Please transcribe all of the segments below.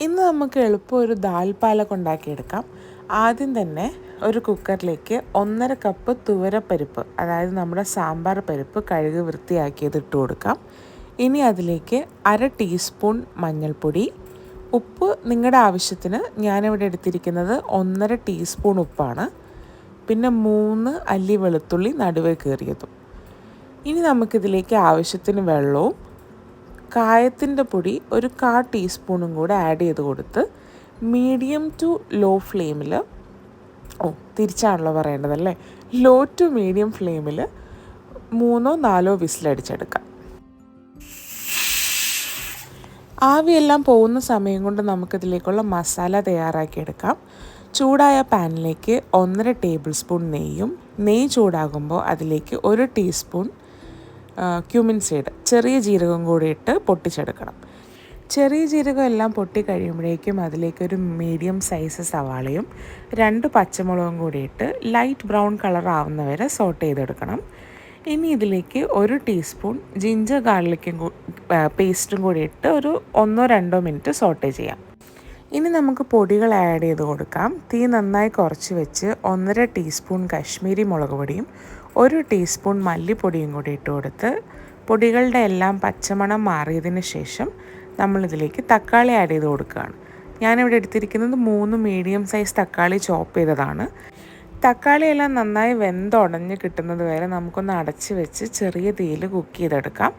ഇന്ന് നമുക്ക് എളുപ്പം ഒരു ദാൽ പാലക് ഉണ്ടാക്കിയെടുക്കാം. ആദ്യം തന്നെ ഒരു കുക്കറിലേക്ക് 1.5 കപ്പ് തുവരപ്പരിപ്പ്, അതായത് നമ്മുടെ സാമ്പാർ പരിപ്പ് കഴുകി വൃത്തിയാക്കിയത് ഇട്ട് കൊടുക്കാം. ഇനി അതിലേക്ക് 1/2 ടീസ്പൂൺ മഞ്ഞൾപ്പൊടി, ഉപ്പ് നിങ്ങളുടെ ആവശ്യത്തിന്. ഞാനിവിടെ എടുത്തിരിക്കുന്നത് 1.5 ടീസ്പൂൺ ഉപ്പാണ്. പിന്നെ 3 അല്ലി വെളുത്തുള്ളി നടുവേ കീറിയതും. ഇനി നമുക്കിതിലേക്ക് ആവശ്യത്തിന് വെള്ളവും കായത്തിൻ്റെ പൊടി ഒരു 1/4 ടീസ്പൂണും കൂടെ ആഡ് ചെയ്ത് കൊടുത്ത് മീഡിയം ടു ലോ ഫ്ലെയിമിൽ, തിരിച്ചാണല്ലോ പറയേണ്ടതല്ലേ, ലോ ടു മീഡിയം ഫ്ലെയിമിൽ 3-4 വിസിലടിച്ചെടുക്കാം. ആവിയെല്ലാം പോകുന്ന സമയം കൊണ്ട് നമുക്കിതിലേക്കുള്ള മസാല തയ്യാറാക്കിയെടുക്കാം. ചൂടായ പാനിലേക്ക് 1.5 ടേബിൾ സ്പൂൺ നെയ്യും, നെയ്യ് ചൂടാകുമ്പോൾ അതിലേക്ക് 1 ടീസ്പൂൺ ക്യൂമിൻ സീഡ്, ചെറിയ ജീരകം കൂടി ഇട്ട് പൊട്ടിച്ചെടുക്കണം. ചെറിയ ജീരകം എല്ലാം പൊട്ടി കഴിയുമ്പോഴേക്കും അതിലേക്കൊരു മീഡിയം സൈസ് സവാളയും 2 പച്ചമുളകും കൂടി ഇട്ട് ലൈറ്റ് ബ്രൗൺ കളർ ആവുന്നവരെ സോട്ട് ചെയ്തെടുക്കണം. ഇനി ഇതിലേക്ക് 1 ടീസ്പൂൺ ജിഞ്ചർ ഗാർലിക്കും പേസ്റ്റും കൂടി ഇട്ട് ഒരു 1-2 മിനിറ്റ് സോട്ടേ ചെയ്യാം. ഇനി നമുക്ക് പൊടികൾ ആഡ് ചെയ്ത് കൊടുക്കാം. തീ നന്നായി കുറച്ച് വെച്ച് 1.5 ടീസ്പൂൺ കശ്മീരി മുളക് പൊടിയും 1 ടീസ്പൂൺ മല്ലിപ്പൊടിയും കൂടി ഇട്ട് കൊടുത്ത് പൊടികളുടെ എല്ലാം പച്ചമണം മാറിയതിന് ശേഷം നമ്മളിതിലേക്ക് തക്കാളി ആഡ് ചെയ്ത് കൊടുക്കുകയാണ്. ഞാനിവിടെ എടുത്തിരിക്കുന്നത് 3 മീഡിയം സൈസ് തക്കാളി ചോപ്പ് ചെയ്തതാണ്. തക്കാളിയെല്ലാം നന്നായി വെന്തുടഞ്ഞ് കിട്ടുന്നത് വരെ നമുക്കൊന്ന് അടച്ച് വെച്ച് ചെറിയ തീയിൽ കുക്ക് ചെയ്തെടുക്കാം.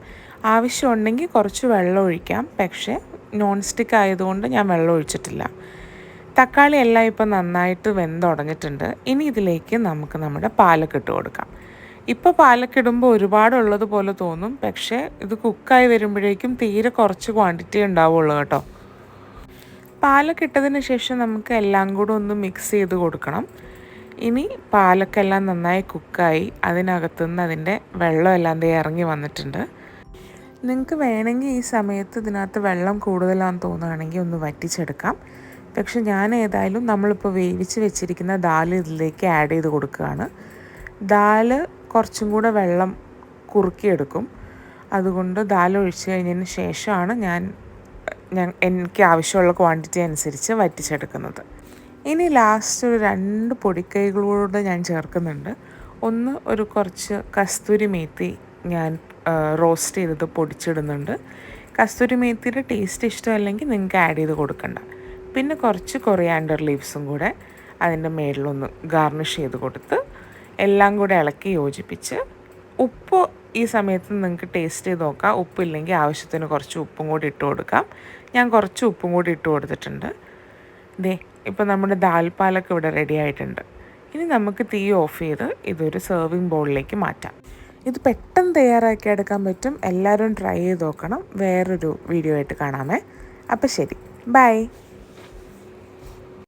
ആവശ്യമുണ്ടെങ്കിൽ കുറച്ച് വെള്ളം ഒഴിക്കാം, പക്ഷേ നോൺ സ്റ്റിക്ക് ആയതുകൊണ്ട് ഞാൻ വെള്ളം ഒഴിച്ചിട്ടില്ല. തക്കാളി എല്ലാം ഇപ്പോൾ നന്നായിട്ട് വെന്തുടഞ്ഞിട്ടുണ്ട്. ഇനി ഇതിലേക്ക് നമുക്ക് നമ്മുടെ പാലക്ക് ഇട്ട് കൊടുക്കാം. ഇപ്പോൾ പാലക്ക് ഇടുമ്പോൾ ഒരുപാടുള്ളതുപോലെ തോന്നും, പക്ഷേ ഇത് കുക്കായി വരുമ്പോഴേക്കും തീരെ കുറച്ച് ക്വാണ്ടിറ്റി ഉണ്ടാവുള്ളൂ കേട്ടോ. പാലക്ക് ഇട്ടതിന് ശേഷം നമുക്ക് എല്ലാം കൂടെ ഒന്ന് മിക്സ് ചെയ്ത് കൊടുക്കണം. ഇനി പാലക്കെല്ലാം നന്നായി കുക്കായി അതിനകത്തുനിന്ന് അതിൻ്റെ വെള്ളമെല്ലാം ഇറങ്ങി വന്നിട്ടുണ്ട്. നിങ്ങൾക്ക് വേണമെങ്കിൽ ഈ സമയത്ത് ഇതിനകത്ത് വെള്ളം കൂടുതലാണെന്ന് തോന്നുകയാണെങ്കിൽ ഒന്ന് വറ്റിച്ചെടുക്കാം. പക്ഷെ ഞാൻ ഏതായാലും നമ്മളിപ്പോൾ വേവിച്ച് വെച്ചിരിക്കുന്ന ദാൽ ഇതിലേക്ക് ആഡ് ചെയ്ത് കൊടുക്കുകയാണ്. ദാൽ കുറച്ചും കൂടെ വെള്ളം കുറുക്കിയെടുക്കും. അതുകൊണ്ട് ദാൽ ഒഴിച്ച് കഴിഞ്ഞതിന് ശേഷമാണ് ഞാൻ എനിക്ക് ആവശ്യമുള്ള ക്വാണ്ടിറ്റി അനുസരിച്ച് വറ്റിച്ചെടുക്കുന്നത്. ഇനി ലാസ്റ്റ് ഒരു 2 പൊടിക്കൈകളൂടെ ഞാൻ ചേർക്കുന്നുണ്ട്. ഒന്ന് ഒരു കുറച്ച് കസ്തൂരി മേത്തി ഞാൻ റോസ്റ്റ് ചെയ്തത് പൊടിച്ചിടുന്നുണ്ട്. കസ്തൂരി മേത്തിയുടെ ടേസ്റ്റ് ഇഷ്ടമല്ലെങ്കിൽ നിങ്ങൾക്ക് ആഡ് ചെയ്ത് കൊടുക്കണ്ട. പിന്നെ കുറച്ച് കൊറിയാൻഡർ ലീവ്സും കൂടെ അതിൻ്റെ മേളിലൊന്ന് ഗാർണിഷ് ചെയ്ത് കൊടുത്ത് എല്ലാം കൂടെ ഇളക്കി യോജിപ്പിച്ച് ഉപ്പ് ഈ സമയത്ത് നിങ്ങൾക്ക് ടേസ്റ്റ് ചെയ്ത് നോക്കാം. ഉപ്പില്ലെങ്കിൽ ആവശ്യത്തിന് കുറച്ച് ഉപ്പും കൂടി ഇട്ട് കൊടുക്കാം. ഞാൻ കുറച്ച് ഉപ്പും കൂടി ഇട്ട് കൊടുത്തിട്ടുണ്ട്. ഇപ്പോൾ നമ്മുടെ ദാൽ പാലക്ക് ഇവിടെ റെഡി ആയിട്ടുണ്ട്. ഇനി നമുക്ക് തീ ഓഫ് ചെയ്ത് ഇതൊരു സെർവിങ് ബൗളിലേക്ക് മാറ്റാം. ഇത് പെട്ടെന്ന് തയ്യാറാക്കി എടുക്കാൻ പറ്റും. എല്ലാവരും ട്രൈ ചെയ്ത് നോക്കണം. വേറൊരു വീഡിയോ ആയിട്ട് കാണാമേ. അപ്പോൾ ശരി, ബൈ.